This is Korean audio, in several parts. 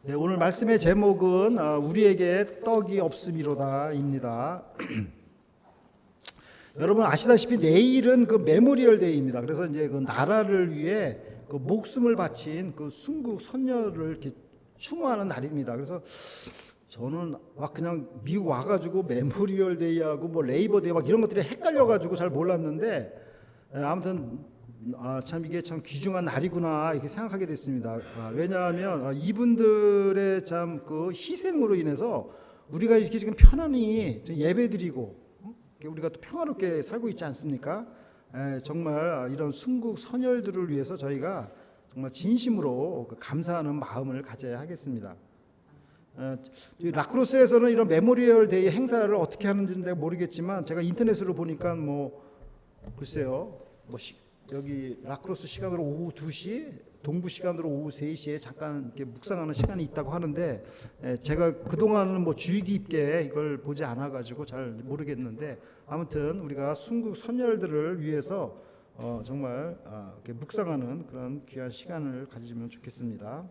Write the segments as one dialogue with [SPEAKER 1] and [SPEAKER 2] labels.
[SPEAKER 1] 네, 오늘 말씀의 제목은 우리에게 떡이 없음이로다입니다. 여러분 아시다시피 내일은 그 메모리얼 데이입니다. 그래서 이제 그 나라를 위해 그 목숨을 바친 그 순국 선열을 이렇게 추모하는 날입니다. 그래서 저는 막 그냥 미국 와가지고 메모리얼 데이하고 뭐 레이버 데이 막 이런 것들이 헷갈려가지고 잘 몰랐는데 아무튼 참 이게 참 귀중한 날이구나 이렇게 생각하게 됐습니다. 왜냐하면 이분들의 참 그 희생으로 인해서 우리가 이렇게 지금 편안히 예배드리고 우리가 또 평화롭게 살고 있지 않습니까? 정말 이런 순국 선열들을 위해서 저희가 정말 진심으로 감사하는 마음을 가져야 하겠습니다. 라크로스에서는 이런 메모리얼 데이 행사를 어떻게 하는지는 내가 모르겠지만 제가 인터넷으로 보니까 뭐 글쎄요 뭐 여기 라크로스 시간으로 오후 2시, 동부 시간으로 오후 3시에 잠깐 이렇게 묵상하는 시간이 있다고 하는데 제가 그동안은 뭐 주의 깊게 이걸 보지 않아 가지고 잘 모르겠는데 아무튼 우리가 순국 선열들을 위해서 정말 이렇게 묵상하는 그런 귀한 시간을 가지면 좋겠습니다.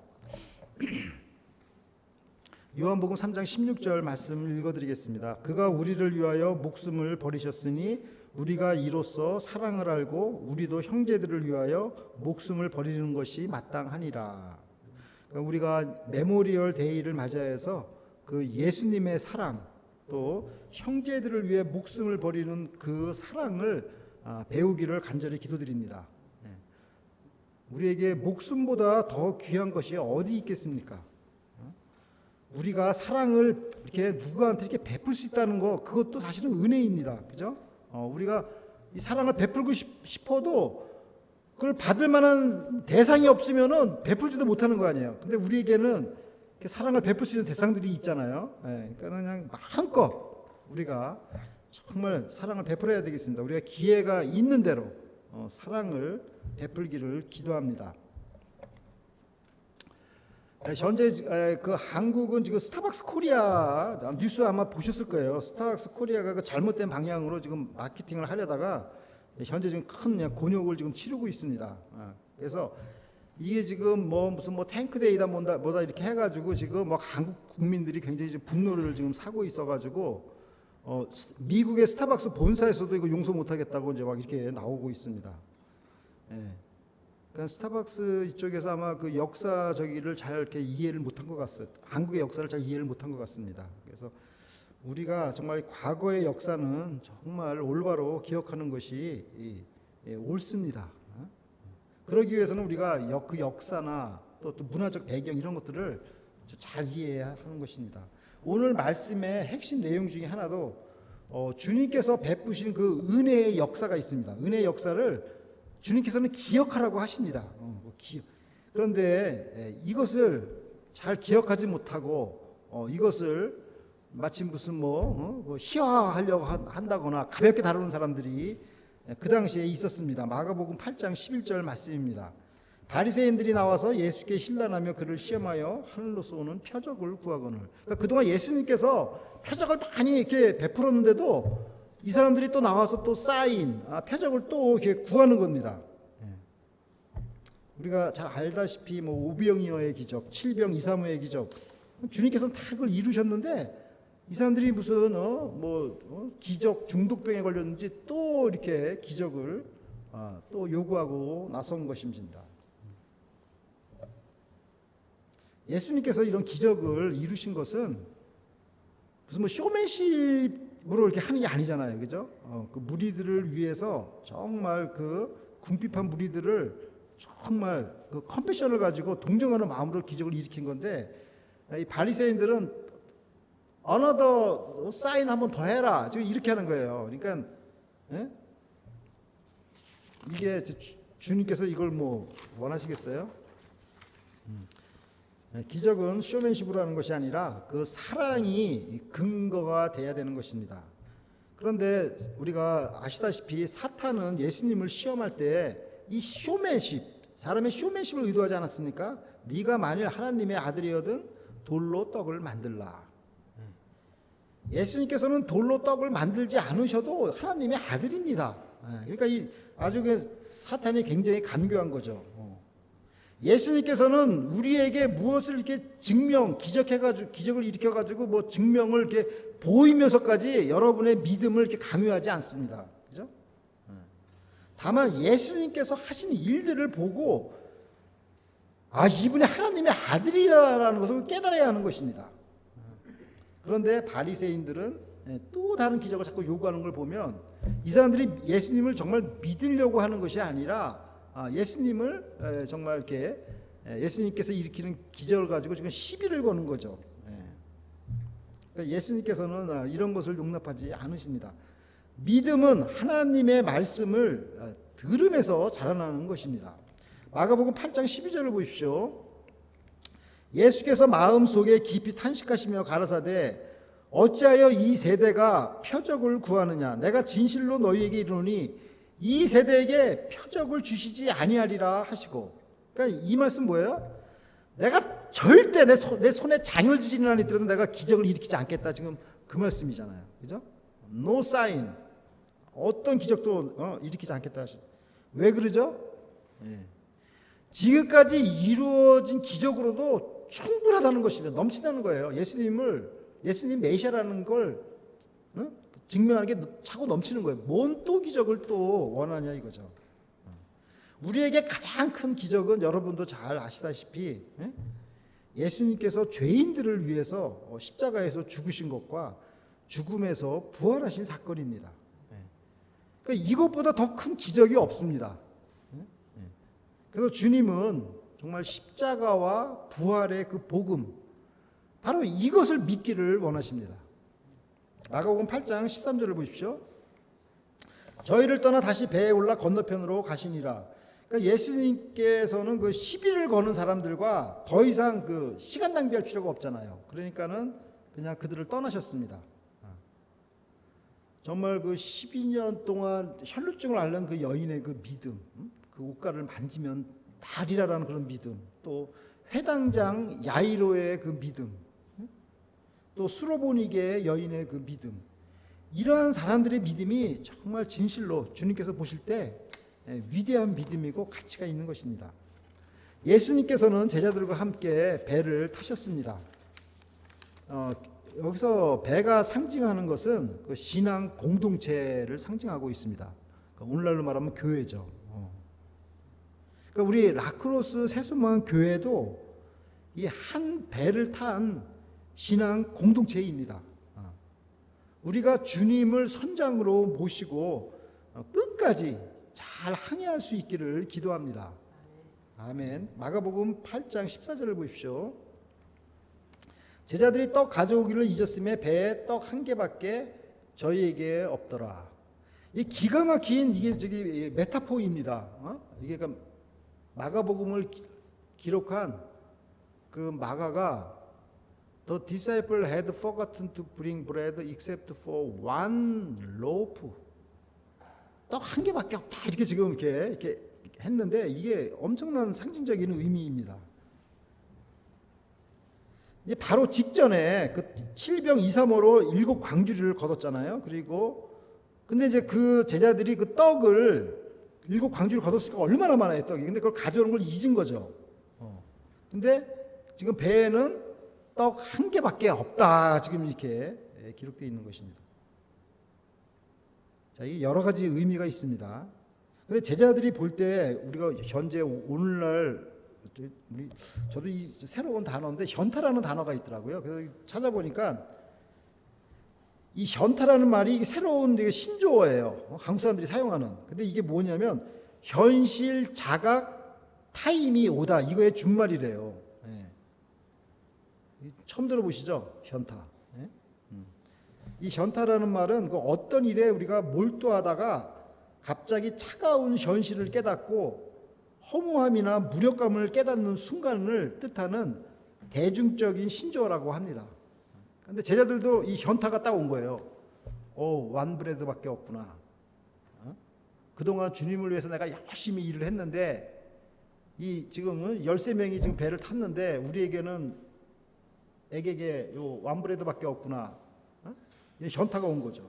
[SPEAKER 1] 요한복음 3장 16절 말씀 읽어드리겠습니다. 그가 우리를 위하여 목숨을 버리셨으니 우리가 이로써 사랑을 알고 우리도 형제들을 위하여 목숨을 버리는 것이 마땅하니라. 그러니까 우리가 메모리얼 데이를 맞이해서 그 예수님의 사랑 또 형제들을 위해 목숨을 버리는 그 사랑을 배우기를 간절히 기도드립니다. 우리에게 목숨보다 더 귀한 것이 어디 있겠습니까? 우리가 사랑을 이렇게 누구한테 이렇게 베풀 수 있다는 거 그것도 사실은 은혜입니다. 그죠? 우리가 이 사랑을 베풀고 싶어도 그걸 받을 만한 대상이 없으면은 베풀지도 못하는 거 아니에요. 근데 우리에게는 사랑을 베풀 수 있는 대상들이 있잖아요. 그러니까 그냥 마음껏 우리가 정말 사랑을 베풀어야 되겠습니다. 우리가 기회가 있는 대로 사랑을 베풀기를 기도합니다. 현재 그 한국은 지금 스타벅스 코리아 뉴스 아마 보셨을 거예요. 스타벅스 코리아가 그 잘못된 방향으로 지금 마케팅을 하려다가 현재 지금 큰 곤욕을 지금 치르고 있습니다. 그래서 이게 지금 뭐 무슨 뭐 탱크데이다 뭐다 이렇게 해가지고 지금 뭐 한국 국민들이 굉장히 지금 분노를 지금 사고 있어가지고 미국의 스타벅스 본사에서도 이거 용서 못하겠다고 이제 막 이렇게 나오고 있습니다. 그러니까 스타벅스 이쪽에서 아마 그 역사적이를 잘 이렇게 이해를 못한 것 같아요. 한국의 역사를 잘 이해를 못한 것 같습니다. 그래서 우리가 정말 과거의 역사는 정말 올바로 기억하는 것이 옳습니다. 그러기 위해서는 우리가 그 역사나 또 문화적 배경 이런 것들을 잘 이해해야 하는 것입니다. 오늘 말씀의 핵심 내용 중에 하나도 주님께서 베푸신 그 은혜의 역사가 있습니다. 은혜의 역사를 주님께서는 기억하라고 하십니다. 그런데 이것을 잘 기억하지 못하고 이것을 마치 무슨 뭐 희화하려고 한다거나 가볍게 다루는 사람들이 그 당시에 있었습니다. 마가복음 8장 11절 말씀입니다. 바리새인들이 나와서 예수께 신란하며 그를 시험하여 하늘로서 오는 표적을 구하거늘. 그러니까 그동안 예수님께서 표적을 많이 이렇게 베풀었는데도 이 사람들이 또 나와서 또 사인, 표적을 또 이렇게 구하는 겁니다. 우리가 잘 알다시피 뭐 오병이어의 기적, 칠병 이사무의 기적, 주님께서는 다 그걸 이루셨는데 이 사람들이 무슨 기적 중독병에 걸렸는지 또 이렇게 기적을 또 요구하고 나선 것입니다. 예수님께서 이런 기적을 이루신 것은 무슨 뭐 쇼맨십으로 이렇게 하는 게 아니잖아요, 그죠? 그 무리들을 위해서 정말 그 궁핍한 무리들을 정말 그 컴패션을 가지고 동정하는 마음으로 기적을 일으킨 건데 이 바리새인들은 어너더 사인 한번 더 해라 지금 이렇게 하는 거예요. 그러니까 이게 주님께서 이걸 뭐 원하시겠어요? 기적은 쇼맨십으로 하는 것이 아니라 그 사랑이 근거가 돼야 되는 것입니다. 그런데 우리가 아시다시피 사탄은 예수님을 시험할 때 이 쇼맨십, 사람의 쇼맨십을 의도하지 않았습니까? 네가 만일 하나님의 아들이거든 돌로 떡을 만들라. 예수님께서는 돌로 떡을 만들지 않으셔도 하나님의 아들입니다. 그러니까 이 아주 사탄이 굉장히 간교한 거죠. 예수님께서는 우리에게 무엇을 이렇게 기적을 일으켜가지고 뭐 증명을 이렇게 보이면서까지 여러분의 믿음을 이렇게 강요하지 않습니다. 그죠? 다만 예수님께서 하신 일들을 보고 이분이 하나님의 아들이라는 것을 깨달아야 하는 것입니다. 그런데 바리새인들은 또 다른 기적을 자꾸 요구하는 걸 보면 이 사람들이 예수님을 정말 믿으려고 하는 것이 아니라 예수님을 정말 이렇게 예수님께서 일으키는 기적을 가지고 지금 시비를 거는 거죠. 그러니까 예수님께서는 이런 것을 용납하지 않으십니다. 믿음은 하나님의 말씀을 들으면서 자라나는 것입니다. 마가복음 8장 12절을 보십시오. 예수께서 마음속에 깊이 탄식하시며 가라사대 어찌하여 이 세대가 표적을 구하느냐 내가 진실로 너희에게 이르노니 이 세대에게 표적을 주시지 아니하리라 하시고. 그러니까 이 말씀 뭐예요? 내가 절대 내 손에 잔열 지진이 있더라도 내가 기적을 일으키지 않겠다. 지금 그 말씀이잖아요. 그죠? No sign. 어떤 기적도 일으키지 않겠다 하시. 왜 그러죠? 지금까지 이루어진 기적으로도 충분하다는 것입니다. 넘친다는 거예요. 예수님 메시아라는 걸 증명하는 게 차고 넘치는 거예요. 뭔 또 기적을 또 원하냐 이거죠. 우리에게 가장 큰 기적은 여러분도 잘 아시다시피 예수님께서 죄인들을 위해서 십자가에서 죽으신 것과 죽음에서 부활하신 사건입니다. 그러니까 이것보다 더 큰 기적이 없습니다. 그래서 주님은 정말 십자가와 부활의 그 복음, 바로 이것을 믿기를 원하십니다. 마가복음 8장 13절을 보십시오. 저희를 떠나 다시 배에 올라 건너편으로 가시니라. 그러니까 예수님께서는 그 시비를 거는 사람들과 더 이상 그 시간 낭비할 필요가 없잖아요. 그러니까는 그냥 그들을 떠나셨습니다. 정말 그 12년 동안 혈루증을 앓는 그 여인의 그 믿음, 그 옷가를 만지면 나리라라는 그런 믿음, 또 회당장 야이로의 그 믿음, 또 수로보니게 여인의 그 믿음, 이러한 사람들의 믿음이 정말 진실로 주님께서 보실 때 위대한 믿음이고 가치가 있는 것입니다. 예수님께서는 제자들과 함께 배를 타셨습니다. 여기서 배가 상징하는 것은 그 신앙 공동체를 상징하고 있습니다. 그러니까 오늘날로 말하면 교회죠. 그러니까 우리 라크로스 새소망 교회도 이 한 배를 탄 신앙 공동체입니다. 우리가 주님을 선장으로 모시고 끝까지 잘 항해할 수 있기를 기도합니다. 아멘. 마가복음 8장 14절을 보십시오. 제자들이 떡 가져오기를 잊었음에 배에 떡 한 개밖에 저희에게 없더라. 이 기가 막힌 이게 메타포입니다. 이게 그러니까 마가복음을 기록한 그 마가가 The disciple had forgotten to bring bread except for one loaf. 떡 한 개밖에 없다. 이렇게 지금 이렇게 했는데 이게 엄청난 상징적인 의미입니다. 이제 바로 직전에 그 7병 235로 7 광주리를 거뒀잖아요. 그리고 근데 이제 그 제자들이 그 떡을 7 광주리를 거뒀으니까 얼마나 많아요, 떡이. 근데 그걸 가져오는 걸 잊은 거죠. 근데 지금 배에는 떡 한 개밖에 없다. 지금 이렇게 기록되어 있는 것입니다. 자, 이게 여러 가지 의미가 있습니다. 근데 제자들이 볼 때 우리가 현재 오늘날 저도 이 새로운 단어인데 현타라는 단어가 있더라고요. 그래서 찾아보니까 이 현타라는 말이 새로운 신조어예요. 한국 사람들이 사용하는. 근데 이게 뭐냐면 현실, 자각, 타임이 오다. 이거의 준말이래요. 처음 들어보시죠? 현타. 이 현타라는 말은 그 어떤 일에 우리가 몰두하다가 갑자기 차가운 현실을 깨닫고 허무함이나 무력감을 깨닫는 순간을 뜻하는 대중적인 신조어라고 합니다. 그런데 제자들도 이 현타가 딱 온 거예요. 완브레드밖에 없구나. 그동안 주님을 위해서 내가 열심히 일을 했는데 이 지금은 13명이 지금 배를 탔는데 우리에게는 에게게 요 완브레드밖에 없구나. 이 현타가 온 거죠.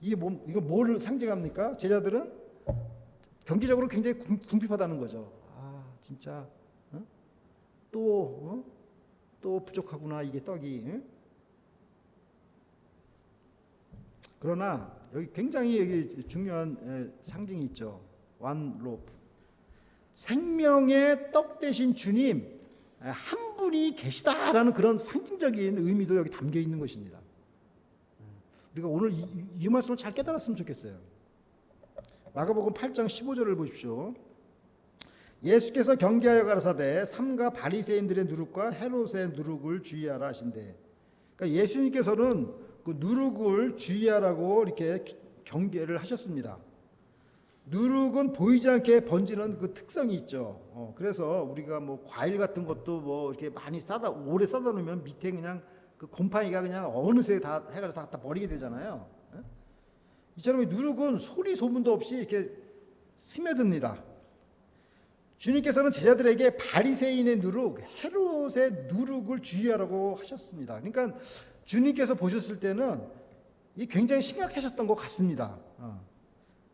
[SPEAKER 1] 이게 이거 뭐를 상징합니까? 제자들은 경제적으로 굉장히 궁핍하다는 거죠. 진짜 또 부족하구나 이게 떡이. 그러나 여기 굉장히 여기 중요한 상징이 있죠. one loaf. 생명의 떡 대신 주님 한 분이 계시다라는 그런 상징적인 의미도 여기 담겨 있는 것입니다. 우리가 오늘 이 말씀을 잘 깨달았으면 좋겠어요. 마가복음 8장 15절을 보십시오. 예수께서 경계하여 가라사대 삼가 바리새인들의 누룩과 헤롯의 누룩을 주의하라 하신대. 그러니까 예수님께서는 그 누룩을 주의하라고 이렇게 경계를 하셨습니다. 누룩은 보이지 않게 번지는 그 특성이 있죠. 그래서 우리가 뭐 과일 같은 것도 뭐 이렇게 많이 오래 싸다 놓으면 밑에 그냥 그 곰팡이가 그냥 어느새 다 해가지고 다 버리게 되잖아요. 이처럼 누룩은 소리 소문도 없이 이렇게 스며듭니다. 주님께서는 제자들에게 바리새인의 누룩, 헤롯의 누룩을 주의하라고 하셨습니다. 그러니까 주님께서 보셨을 때는 이 굉장히 심각하셨던 것 같습니다.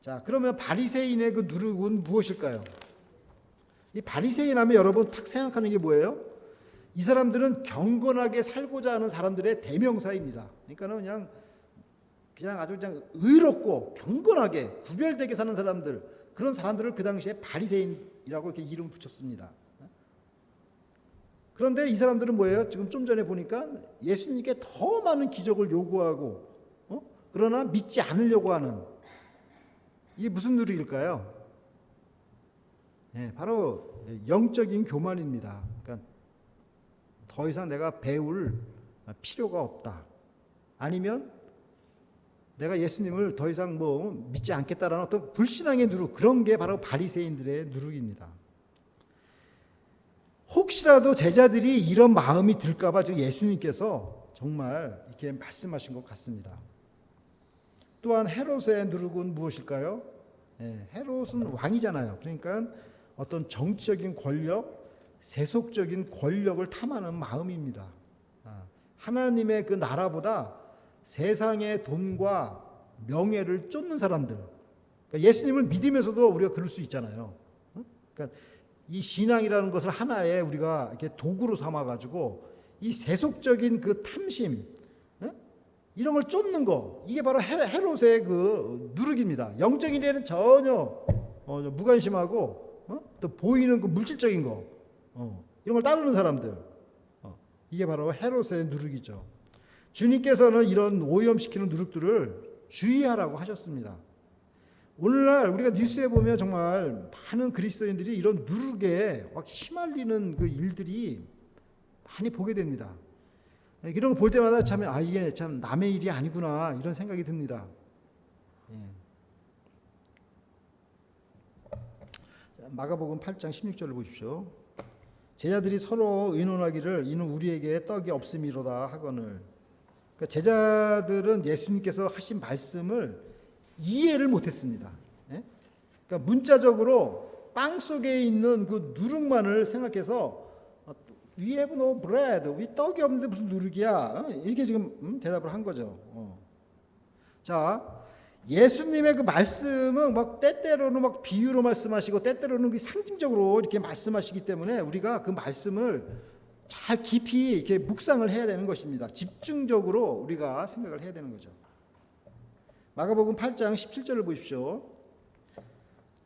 [SPEAKER 1] 자, 그러면 바리새인의 그 누룩은 무엇일까요? 이 바리새인 하면 여러분 딱 생각하는 게 뭐예요? 이 사람들은 경건하게 살고자 하는 사람들의 대명사입니다. 그러니까는 그냥 아주 그냥 의롭고 경건하게 구별되게 사는 사람들, 그런 사람들을 그 당시에 바리새인이라고 이렇게 이름을 붙였습니다. 그런데 이 사람들은 뭐예요? 지금 좀 전에 보니까 예수님께 더 많은 기적을 요구하고 그러나 믿지 않으려고 하는, 이게 무슨 누룩일까요? 바로 영적인 교만입니다. 그러니까 더 이상 내가 배울 필요가 없다. 아니면 내가 예수님을 더 이상 믿지 않겠다라는 어떤 불신앙의 누룩, 그런 게 바로 바리새인들의 누룩입니다. 혹시라도 제자들이 이런 마음이 들까봐 지금 예수님께서 정말 이렇게 말씀하신 것 같습니다. 또한 헤롯의 누룩은 무엇일까요? 헤롯은 왕이잖아요. 그러니까 어떤 정치적인 권력, 세속적인 권력을 탐하는 마음입니다. 하나님의 그 나라보다 세상의 돈과 명예를 쫓는 사람들. 그러니까 예수님을 믿으면서도 우리가 그럴 수 있잖아요. 그러니까 이 신앙이라는 것을 하나의 우리가 이렇게 도구로 삼아가지고 이 세속적인 그 탐심, 이런 걸 쫓는 거, 이게 바로 헤롯의 그 누룩입니다. 영적인 일에는 전혀 무관심하고 또 보이는 그 물질적인 거, 이런 걸 따르는 사람들, 이게 바로 헤롯의 누룩이죠. 주님께서는 이런 오염시키는 누룩들을 주의하라고 하셨습니다. 오늘날 우리가 뉴스에 보면 정말 많은 그리스도인들이 이런 누룩에 막 휘말리는 그 일들이 많이 보게 됩니다. 이런 거 볼 때마다 참 이게 참 남의 일이 아니구나 이런 생각이 듭니다. 마가복음 8장 16절을 보십시오. 제자들이 서로 의논하기를 이는 우리에게 떡이 없음이로다 하거늘. 그러니까 제자들은 예수님께서 하신 말씀을 이해를 못했습니다. 그러니까 문자적으로 빵 속에 있는 그 누룩만을 생각해서 We have no bread, 우리 떡이 없는데 무슨 누룩이야? 이렇게 지금 대답을 한 거죠. 자, 예수님의 그 말씀은 막 때때로는 막 비유로 말씀하시고 때때로는 그 상징적으로 이렇게 말씀하시기 때문에 우리가 그 말씀을 잘 깊이 이렇게 묵상을 해야 되는 것입니다. 집중적으로 우리가 생각을 해야 되는 거죠. 마가복음 8장 17절을 보십시오.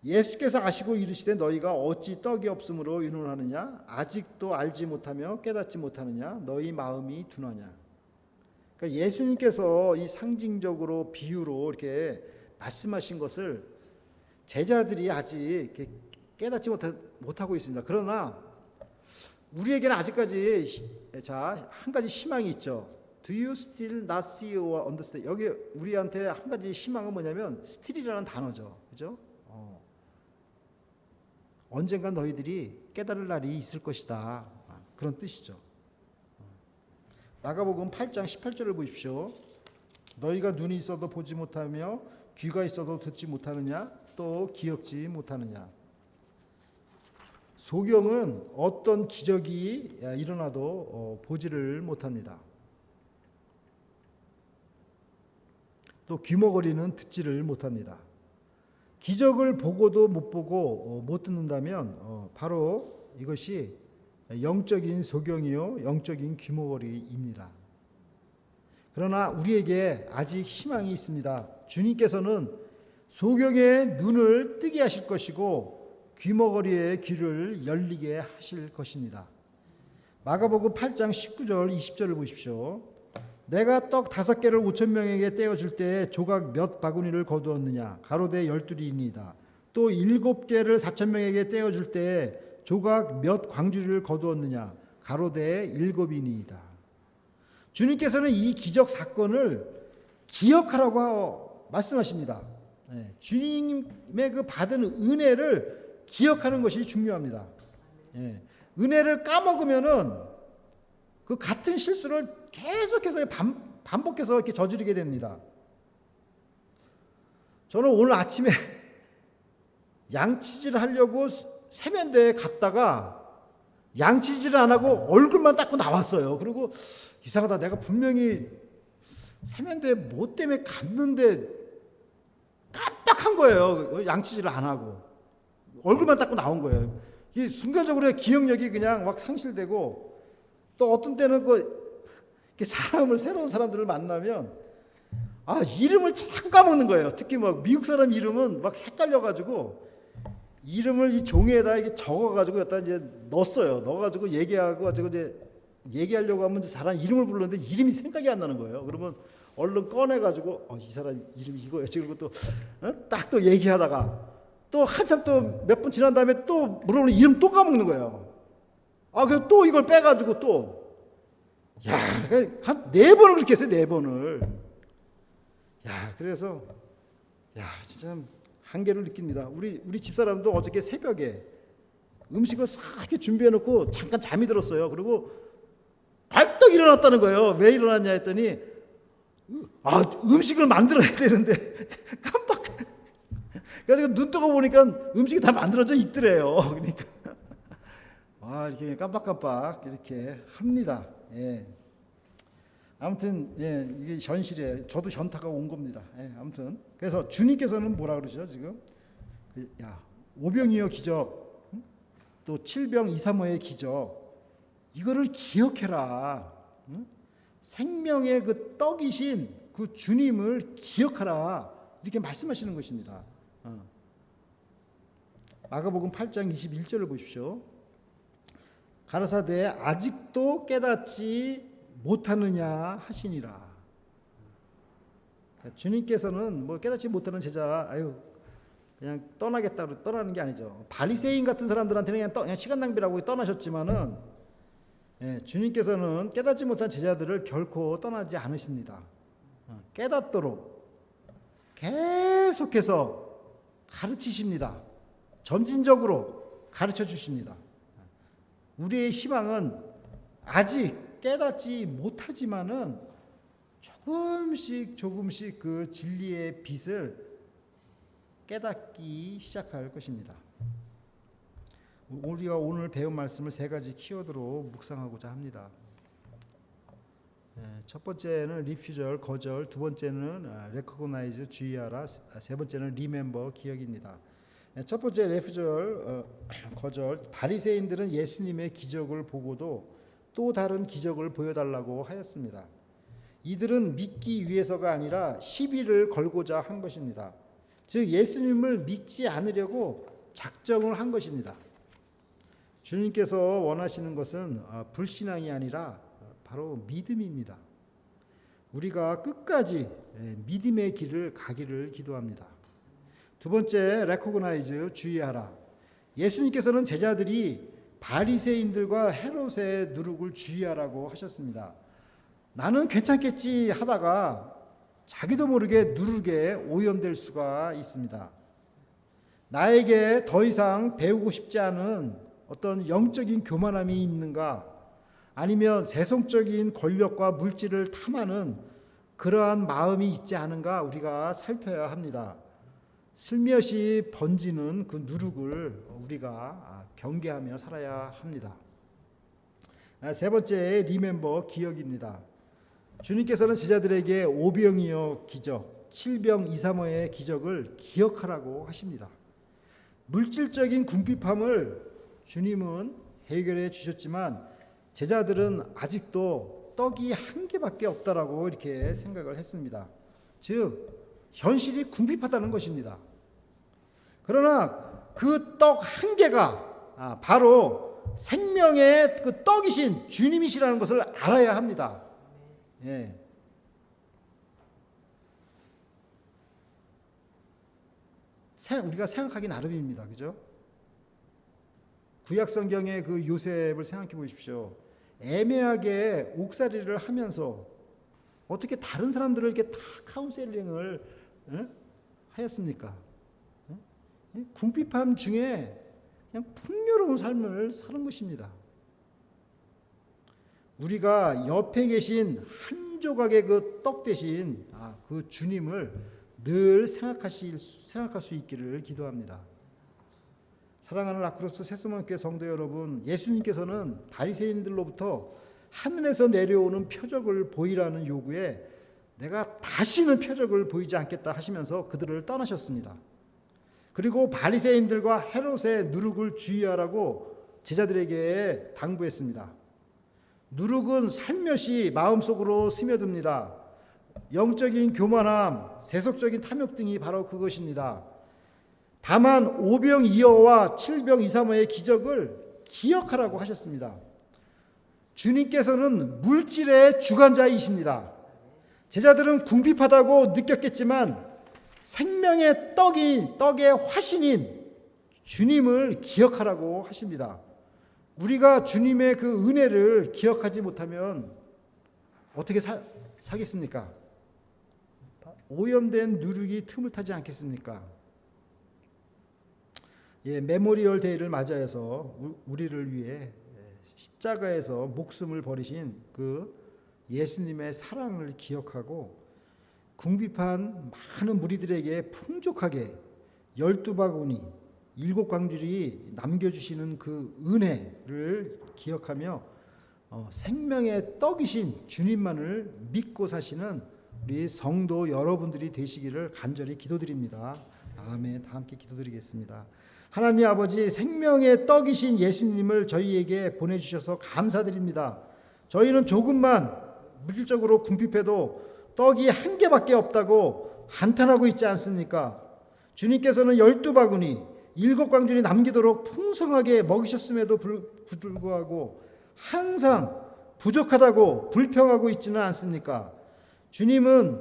[SPEAKER 1] 예수께서 아시고 이르시되 너희가 어찌 떡이 없으므로 의논하느냐? 아직도 알지 못하며 깨닫지 못하느냐? 너희 마음이 둔하냐? 그러니까 예수님께서 이 상징적으로 비유로 이렇게 말씀하신 것을 제자들이 아직 이렇게 깨닫지 못하고 있습니다. 그러나 우리에게는 아직까지 한 가지 희망이 있죠. Do you still not see or understand? 여기 우리한테 한 가지 희망은 뭐냐면 still이라는 단어죠. 그죠? 언젠가 너희들이 깨달을 날이 있을 것이다. 그런 뜻이죠. 마가복음 8장 18절을 보십시오. 너희가 눈이 있어도 보지 못하며 귀가 있어도 듣지 못하느냐? 또 기억지 못하느냐? 소경은 어떤 기적이 일어나도 보지를 못합니다. 또 귀머거리는 듣지를 못합니다. 기적을 보고도 못 보고 못 듣는다면 바로 이것이 영적인 소경이요 영적인 귀머거리입니다. 그러나 우리에게 아직 희망이 있습니다. 주님께서는 소경의 눈을 뜨게 하실 것이고 귀머거리의 귀를 열리게 하실 것입니다. 마가복음 8장 19절 20절을 보십시오. 내가 떡 5개를 5,000명에게 떼어줄 때 조각 몇 바구니를 거두었느냐? 가로되 12이니이다. 또 7개를 4,000명에게 떼어줄 때 조각 몇 광주리를 거두었느냐? 가로되 7이니이다. 주님께서는 이 기적 사건을 기억하라고 말씀하십니다. 주님의 그 받은 은혜를 기억하는 것이 중요합니다. 은혜를 까먹으면은 그 같은 실수를 계속해서 반복해서 이렇게 저지르게 됩니다. 저는 오늘 아침에 양치질 하려고 세면대에 갔다가 양치질을 안 하고 얼굴만 닦고 나왔어요. 그리고 이상하다. 내가 분명히 세면대에 뭐 때문에 갔는데 깜빡한 거예요. 양치질을 안 하고 얼굴만 닦고 나온 거예요. 이 순간적으로 기억력이 그냥 막 상실되고, 또 어떤 때는 새로운 사람들을 만나면 이름을 자꾸 까먹는 거예요. 특히 막 미국 사람 이름은 막 헷갈려가지고 이름을 이 종이에다 이게 적어가지고 여기다 이제 넣었어요. 넣어가지고 얘기하고 이제 얘기하려고 하면 사람 이름을 불렀는데 이름이 생각이 안 나는 거예요. 그러면 얼른 꺼내가지고 이 사람 이름이 이거였지. 그리고 또 딱 또 얘기하다가 또 한참 또 몇 분 지난 다음에 또 물어보면 이름 또 까먹는 거예요. 그래서 또 이걸 빼가지고 또 한 4번을 그렇게 했어요. 4번을. 그래서 진짜 한계를 느낍니다. 우리 집사람도 어저께 새벽에 음식을 싹 이렇게 준비해놓고 잠깐 잠이 들었어요. 그리고 벌떡 일어났다는 거예요. 왜 일어났냐 했더니 음식을 만들어야 되는데 깜빡. 그래서 눈 뜨고 보니까 음식이 다 만들어져 있더래요. 그러니까 이렇게 깜빡깜빡 이렇게 합니다. 아무튼 이게 현실이에요. 저도 현타가 온 겁니다. 아무튼 그래서 주님께서는 뭐라 그러시죠 지금? 오병이어 기적, 또 7병 235의 기적, 이거를 기억해라. 생명의 그 떡이신 그 주님을 기억하라. 이렇게 말씀하시는 것입니다. 마가복음 8장 21절을 보십시오. 가라사대 아직도 깨닫지 못하느냐 하시니라. 주님께서는 깨닫지 못하는 제자 그냥 떠나겠다고 떠나는 게 아니죠. 바리새인 같은 사람들한테는 그냥 시간 낭비라고 떠나셨지만은 주님께서는 깨닫지 못한 제자들을 결코 떠나지 않으십니다. 깨닫도록 계속해서 가르치십니다. 점진적으로 가르쳐 주십니다. 우리의 희망은 아직 깨닫지 못하지만은 조금씩 그 진리의 빛을 깨닫기 시작할 것입니다. 우리가 오늘 배운 말씀을 3가지 키워드로 묵상하고자 합니다. 첫 번째는 리퓨절, 거절, 두 번째는 recognize, 주의하라, 세 번째는 remember, 기억입니다. 첫 번째 리퓨절, 거절. 바리새인들은 예수님의 기적을 보고도 또 다른 기적을 보여달라고 하였습니다. 이들은 믿기 위해서가 아니라 시비를 걸고자 한 것입니다. 즉 예수님을 믿지 않으려고 작정을 한 것입니다. 주님께서 원하시는 것은 불신앙이 아니라 바로 믿음입니다. 우리가 끝까지 믿음의 길을 가기를 기도합니다. 두 번째, recognize, 주의하라. 예수님께서는 제자들이 바리새인들과 헤롯의 누룩을 주의하라고 하셨습니다. 나는 괜찮겠지 하다가 자기도 모르게 누룩에 오염될 수가 있습니다. 나에게 더 이상 배우고 싶지 않은 어떤 영적인 교만함이 있는가, 아니면 세속적인 권력과 물질을 탐하는 그러한 마음이 있지 않은가 우리가 살펴야 합니다. 슬며시 번지는 그 누룩을 우리가 경계하며 살아야 합니다. 세 번째, 리멤버, 기억입니다. 주님께서는 제자들에게 오병이어 기적, 칠병 이사모의 기적을 기억하라고 하십니다. 물질적인 궁핍함을 주님은 해결해 주셨지만 제자들은 아직도 떡이 한 개밖에 없다라고 이렇게 생각을 했습니다. 즉 현실이 궁핍하다는 것입니다. 그러나 그 떡 한 개가 바로 생명의 그 떡이신 주님이시라는 것을 알아야 합니다. 예. 우리가 생각하기 나름입니다. 그죠? 구약 성경의 그 요셉을 생각해 보십시오. 애매하게 옥살이를 하면서 어떻게 다른 사람들을 이렇게 다 카운셀링을 하였습니까? 궁핍함 중에 그냥 풍요로운 삶을 사는 것입니다. 우리가 옆에 계신 한 조각의 그 떡 대신 그 주님을 늘 생각할 수 있기를 기도합니다. 사랑하는 라크로스 새소망교회 성도 여러분, 예수님께서는 바리새인들로부터 하늘에서 내려오는 표적을 보이라는 요구에 내가 다시는 표적을 보이지 않겠다 하시면서 그들을 떠나셨습니다. 그리고 바리새인들과 헤롯의 누룩을 주의하라고 제자들에게 당부했습니다. 누룩은 살며시 마음속으로 스며듭니다. 영적인 교만함, 세속적인 탐욕 등이 바로 그것입니다. 다만 오병이어와 칠병이사모의 기적을 기억하라고 하셨습니다. 주님께서는 물질의 주관자이십니다. 제자들은 궁핍하다고 느꼈겠지만 생명의 떡의 화신인 주님을 기억하라고 하십니다. 우리가 주님의 그 은혜를 기억하지 못하면 어떻게 사겠습니까? 오염된 누룩이 틈을 타지 않겠습니까? 예, 메모리얼 데이를 맞이해서 우리를 위해 십자가에서 목숨을 버리신 그 예수님의 사랑을 기억하고 궁핍한 많은 무리들에게 풍족하게 12바구니 7광줄이 남겨주시는 그 은혜를 기억하며 생명의 떡이신 주님만을 믿고 사시는 우리 성도 여러분들이 되시기를 간절히 기도드립니다. 아멘. 다 함께 기도드리겠습니다. 하나님 아버지, 생명의 떡이신 예수님을 저희에게 보내주셔서 감사드립니다. 저희는 조금만 물질적으로 궁핍해도 떡이 한 개밖에 없다고 한탄하고 있지 않습니까? 주님께서는 12바구니 7광줄이 남기도록 풍성하게 먹이셨음에도 불구하고 항상 부족하다고 불평하고 있지는 않습니까? 주님은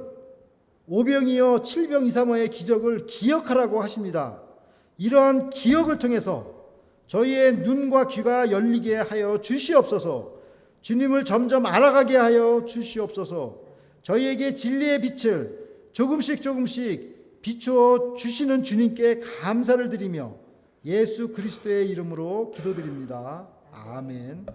[SPEAKER 1] 오병이어 칠병이사모의 기적을 기억하라고 하십니다. 이러한 기억을 통해서 저희의 눈과 귀가 열리게 하여 주시옵소서. 주님을 점점 알아가게 하여 주시옵소서. 저희에게 진리의 빛을 조금씩 비추어 주시는 주님께 감사를 드리며 예수 그리스도의 이름으로 기도드립니다. 아멘.